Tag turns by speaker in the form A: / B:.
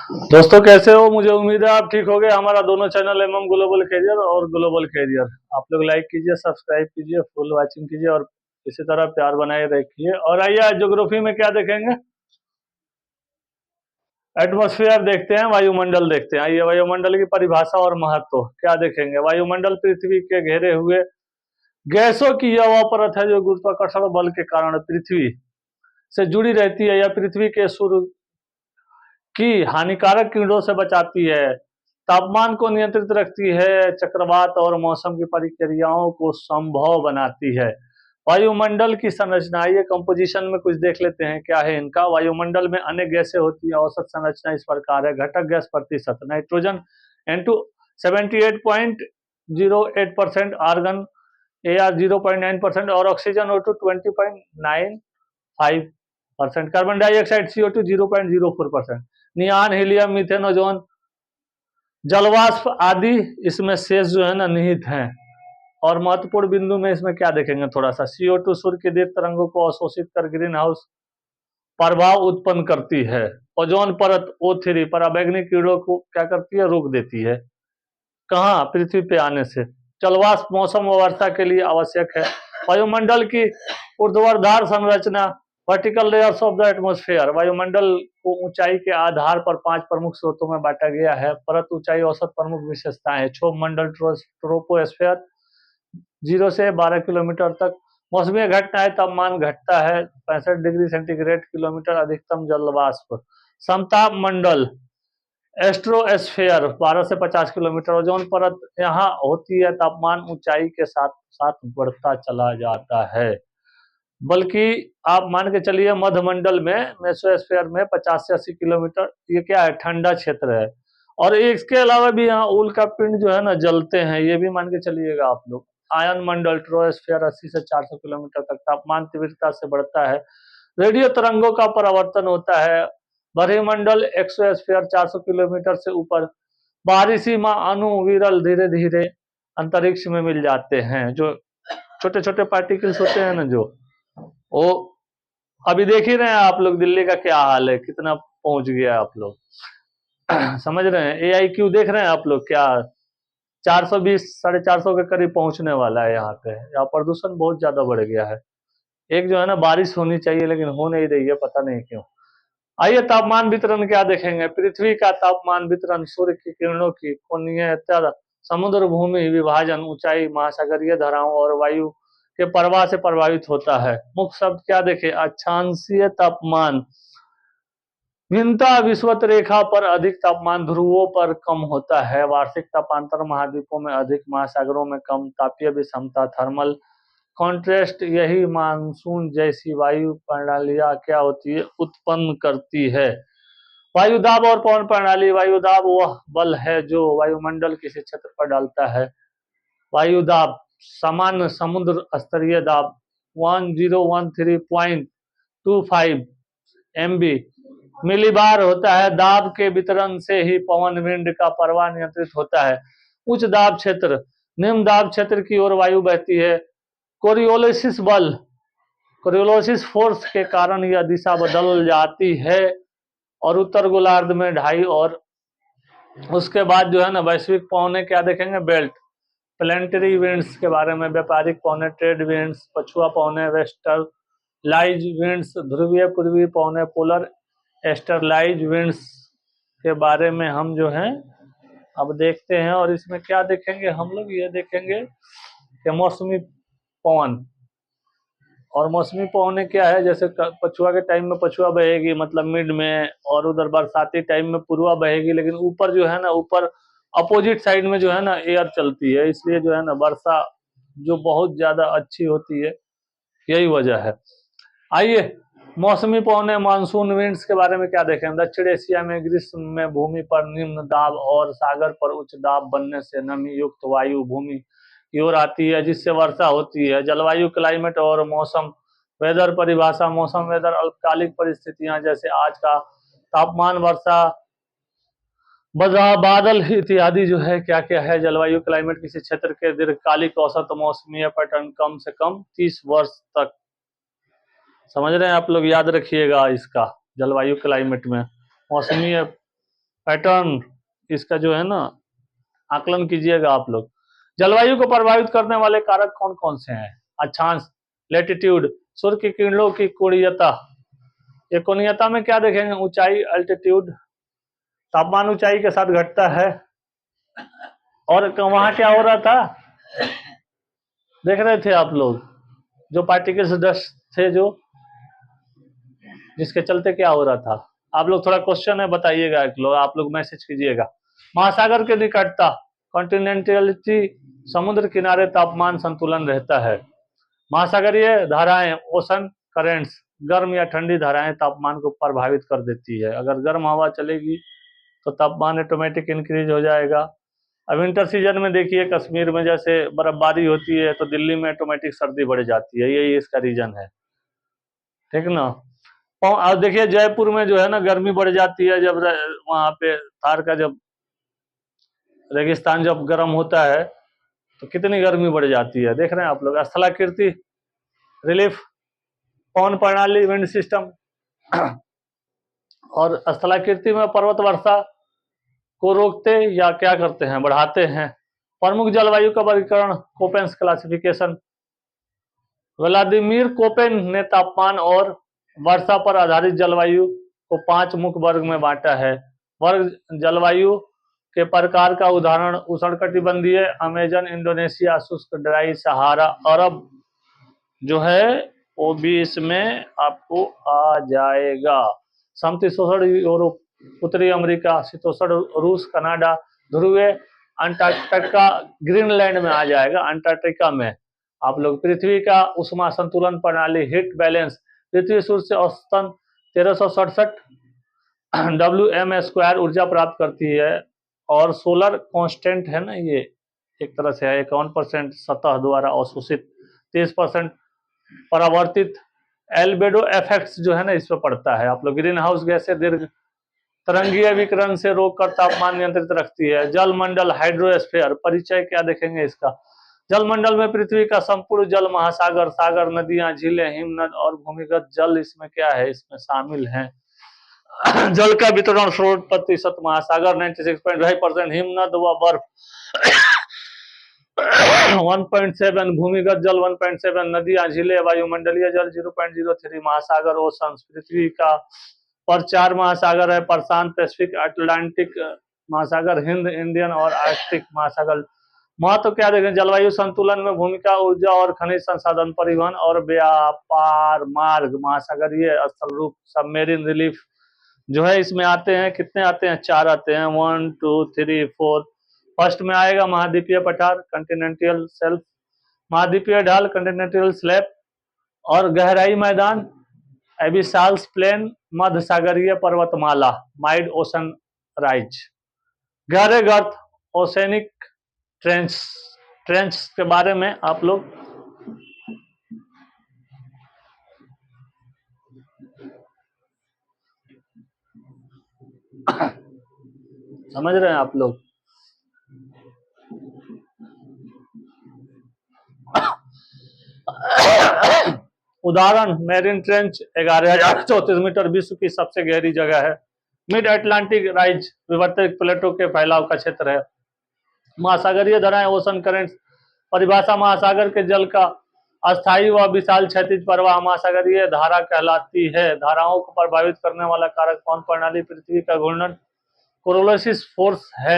A: दोस्तों कैसे हो? मुझे उम्मीद है आप ठीक हो गए। हमारा दोनों चैनल ग्लोबल कैरियर और ग्लोबल कैरियर, आप लोग लाइक कीजिए, सब्सक्राइब कीजिए, फुल वॉचिंग कीजिए और इसी तरह प्यार बनाए रखिए। और आइए आज ज्योग्राफी में क्या देखेंगे, एटमॉस्फेयर देखते हैं, वायुमंडल देखते हैं। आइए वायुमंडल की परिभाषा और महत्व क्या देखेंगे। वायुमंडल पृथ्वी के घेरे हुए गैसों की यह वह परत है जो गुरुत्वाकर्षण बल के कारण पृथ्वी से जुड़ी रहती है। यह पृथ्वी के सूर्य की हानिकारक किरणों से बचाती है, तापमान को नियंत्रित रखती है, चक्रवात और मौसम की प्रक्रियाओं को संभव बनाती है। वायुमंडल की संरचना, ये कंपोजिशन में कुछ देख लेते हैं क्या है इनका। वायुमंडल में अनेक गैसें होती है। औसत संरचना इस प्रकार है। घटक गैस प्रतिशत, नाइट्रोजन N2 78.08%, आर्गन AR 0.9% और oxygen O2 20.95%, carbon dioxide CO2 0.04%, neon, helium, methane, ozone, जलवाष्प आदि इसमें शेष जो है ना निहित हैं। और महत्वपूर्ण बिंदु में इसमें क्या देखेंगे थोड़ा सा। CO2 सूर्य के दीर्घ तरंगों को अवशोषित कर ग्रीन हाउस प्रभाव उत्पन्न करती है। ओजोन परत O3 पराबैंगनी किरणों को क्या करती है, रोक देती है, कहाँ, पृथ्वी पे आने से। जलवाष्प मौसम व वर्षा के लिए आवश्यक है। वायुमंडल की ऊर्ध्वाधर संरचना, vertical layers of the atmosphere. वायुमंडल को ऊंचाई के आधार पर 5 प्रमुख स्रोतों में बांटा गया है। परत, ऊंचाई, औसत प्रमुख विशेषताएं। क्षोभ मंडल, ट्रोपोस्फेयर 0 से 12 किलोमीटर तक। मौसमी घटनाएं, तापमान घटता है 65 डिग्री सेंटीग्रेड किलोमीटर, अधिकतम जलवाष्प। समताप मंडल, एस्ट्रोस्फेयर 12 से 50 किलोमीटर। ओजोन परत यहाँ होती है, तापमान ऊंचाई के साथ साथ बढ़ता चला जाता है। बल्कि आप मान के चलिए मध्यमंडल में, मेसोस्फेयर में 50 से 80 किलोमीटर, ये क्या है, ठंडा क्षेत्र है। और इसके अलावा भी यहाँ उल्का का पिंड जो है ना जलते हैं, ये भी मान के चलिएगा आप लोग। आयन मंडल, ट्रोस्फेयर 80 से 400 किलोमीटर तक, तापमान तीव्रता से बढ़ता है। रेडियो तरंगों का परावर्तन होता है। बरहीमंडल, एक्सोस्फीयर 400 किलोमीटर से ऊपर। बाहरी सीमा अणु विरल धीरे धीरे अंतरिक्ष में मिल जाते हैं। जो छोटे छोटे पार्टिकल्स होते हैं ना, जो वो अभी देख ही रहे हैं आप लोग, दिल्ली का क्या हाल है, कितना पहुंच गया आप लोग। समझ रहे हैं, AIQ देख रहे हैं आप लोग, क्या 420 450 के करीब पहुंचने वाला है यहाँ पे। यहाँ प्रदूषण बहुत ज्यादा बढ़ गया है। एक जो है ना बारिश होनी चाहिए लेकिन हो नहीं रही है, पता नहीं क्यों। आइए तापमान वितरण क्या देखेंगे। पृथ्वी का तापमान वितरण सूर्य की किरणों की कोणीय त्वरण, समुद्र भूमि विभाजन, ऊंचाई, महासागरीय धाराओं और वायु के प्रवाह से प्रभावित होता है। मुख्य शब्द क्या देखे, अक्षांशीय तापमान, भिन्नता विषुवत रेखा पर अधिक तापमान, ध्रुवों पर कम होता है। वार्षिक तापांतर, महाद्वीपों में अधिक, महासागरों में कम। तापीय विषमता, थर्मल कॉन्ट्रास्ट, यही मानसून जैसी वायु प्रणालियां क्या होती है, उत्पन्न करती है। वायुदाब और पवन प्रणाली। वायुदाब वह बल है जो वायुमंडल किसी क्षेत्र पर डालता है। वायुदाब, सामान्य समुद्र स्तरीय दाब 1013.25 MB मिलीबार होता है। दाब के वितरण से ही पवन विंड का प्रवाह नियंत्रित होता है। उच्च दाब क्षेत्र, निम्न दाब क्षेत्र की ओर वायु बहती है। कोरियोलिसिस बल, कोरियोलिसिस फोर्स के कारण यह दिशा बदल जाती है और उत्तर गोलार्ध में 2.5 और उसके बाद जो है ना वैश्विक पवने क्या देखेंगे, बेल्ट, प्लेनेटरी विंड्स के बारे में, व्यापारिक पवने, ट्रेड विंड्स, पछुआ पवने, वेस्टरलाइज विंड्स, ध्रुवीय पूर्वी पवने, पोलर एस्टरलाइज विंड्स के बारे में हम जो है अब देखते हैं। और इसमें क्या देखेंगे हम लोग, ये देखेंगे कि मौसमी पवन। और मौसमी पवने क्या है, जैसे पछुआ के टाइम में पछुआ बहेगी, मतलब मिड में, और उधर बरसाती टाइम में पूर्वा बहेगी। लेकिन ऊपर जो है ना, ऊपर अपोजिट साइड में जो है ना एयर चलती है, इसलिए जो है ना वर्षा जो बहुत ज्यादा अच्छी होती है, यही वजह है। आइए मौसमी पवने, मानसून विंड्स के बारे में क्या देखें। दक्षिण एशिया में ग्रीष्म में भूमि पर निम्न दाब और सागर पर उच्च दाब बनने से नमी युक्त वायु भूमि की ओर आती है, जिससे वर्षा होती है। जलवायु, क्लाइमेट और मौसम, वेदर परिभाषा। मौसम, वेदर, अल्पकालिक परिस्थितियां जैसे आज का तापमान, वर्षा, बादल इत्यादि जो है क्या क्या है। जलवायु, क्लाइमेट, किसी क्षेत्र के दीर्घकालिक औसत मौसमी पैटर्न कम से कम 30 वर्ष तक। समझ रहे हैं आप लोग, याद रखिएगा इसका। जलवायु क्लाइमेट में मौसमी पैटर्न इसका जो है ना आकलन कीजिएगा आप लोग। जलवायु को प्रभावित करने वाले कारक कौन कौन से हैं? अक्षांश, लेटीट्यूड, सूर्य की किरणों की कोणीयता। ये कोणीयता में क्या देखेंगे? ऊंचाई, अल्टीट्यूड, तापमान ऊंचाई के साथ घटता है। और वहां क्या हो रहा था देख रहे थे आप लोग, जो पार्टिकल्स डस्ट थे जो जिसके चलते क्या हो रहा था? आप लोग थोड़ा क्वेश्चन है बताइएगा, आप लोग मैसेज कीजिएगा। महासागर के निकटता, कॉन्टिनेंटलिटी, समुद्र किनारे तापमान संतुलन रहता है। महासागरीय धाराएं, ओशन करेंट्स, गर्म या ठंडी धाराएं तापमान को प्रभावित कर देती है। अगर गर्म हवा चलेगी तो तापमान ऑटोमेटिक इंक्रीज हो जाएगा। अब विंटर सीजन में देखिए कश्मीर में जैसे बर्फबारी होती है तो दिल्ली में ऑटोमेटिक सर्दी बढ़ जाती है, यही इसका रीजन है, ठीक ना। और देखिए जयपुर में जो है ना गर्मी बढ़ जाती है जब वहां पे थार का जब रेगिस्तान जब गर्म होता है तो कितनी गर्मी बढ़ जाती है, देख रहे हैं आप लोग। स्थलाकृति रिलीफ, पवन प्रणाली, विंड सिस्टम। और स्थलाकृति में पर्वत वर्षा को रोकते या क्या करते हैं? बढ़ाते हैं। प्रमुख जलवायु का वर्गीकरण, कोपेन्स क्लासिफिकेशन। व्लादिमीर कोपेन ने तापमान और वर्षा पर आधारित जलवायु को 5 मुख्य वर्ग में बांटा है। वर्ग जलवायु के प्रकार का उदाहरण उष्णकटिबंधीय, अमेजन, इंडोनेशिया, शुष्क, ड्राई, सहारा, अरब जो है वो भी इसमें आपको आ जाएगा। समशीतोष्ण यूरोप, उत्तरी अमेरिका, शीतोष्ण रूस, कनाडा, ध्रुवीय अंटार्कटिका, ग्रीनलैंड में आ जाएगा, अंटार्कटिका में। आप लोग पृथ्वी का उष्मा संतुलन प्रणाली, हीट बैलेंस, पृथ्वी सूर्य से औसतन 1367 WM² ऊर्जा प्राप्त करती है। और सोलर कांस्टेंट है ना, ये एक तरह से है 51% सतह द्वारा अवशोषित, 30% परावर्तित। एल्बेडो इफेक्ट्स जो है ना इस पर पड़ता है। आप लोग ग्रीन हाउस गैस दीर्घ तरंगीय विकिरण से रोककर तापमान नियंत्रित रखती है। जलमंडल, हाइड्रोस्फीयर, परिचय क्या देखेंगे इसका? जलमंडल में पृथ्वी का संपूर्ण जल, महासागर, सागर, नदियां, झीलें, हिमनद और भूमिगत जल इसमें क्या है? इसमें शामिल हैं। जल का वितरण 16%, महासागर 96.5%, हिमनद व बर्फ 1.7, भूमिगत जल 1.7, नदियां, झीलें, वायुमंडलीय जल 0.03, महासागर ओशन। पृथ्वी का पर 4 महासागर है, प्रशांत, पैसिफिक, अटलांटिक महासागर, हिंद, इंडियन और आर्कटिक महासागर। महत्व क्या देखें? जलवायु संतुलन में भूमिका, ऊर्जा और खनिज संसाधन, परिवहन और व्यापार मार्ग, महासागरीय स्थल रूप, सबमेरीन रिलीफ जो है इसमें आते हैं। कितने आते हैं? 4 आते हैं, 1 2 3 4। फर्स्ट में आएगा महाद्वीपीय पठार, कंटिनेंटल शेल्फ, महाद्वीपीय ढाल, कंटिनेंटल स्लैब, और गहराई मैदान, एबिसाल्स प्लेन, मध्य सागरीय पर्वतमाला, माइड ओशन राइज। गहरे गर्त, ओसेनिक ट्रेंच। ट्रेंच के बारे में आप लोग समझ रहे हैं आप लोग? उदाहरण, मेरिन ट्रेंच 11,034 मीटर, विश्व की सबसे गहरी जगह है। मिड अटलांटिक राइज विवर्तक प्लेटों के फैलाव का क्षेत्र है। महासागरीय धाराएं, ओशन करेंट्स। परिभाषा, महासागर के जल का अस्थायी व विशाल क्षैतिज प्रवाह महासागरीय धारा कहलाती है। धाराओं को प्रभावित करने वाला कारक, पवन प्रणाली, पृथ्वी का घूर्णन, कोरोलिस फोर्स है।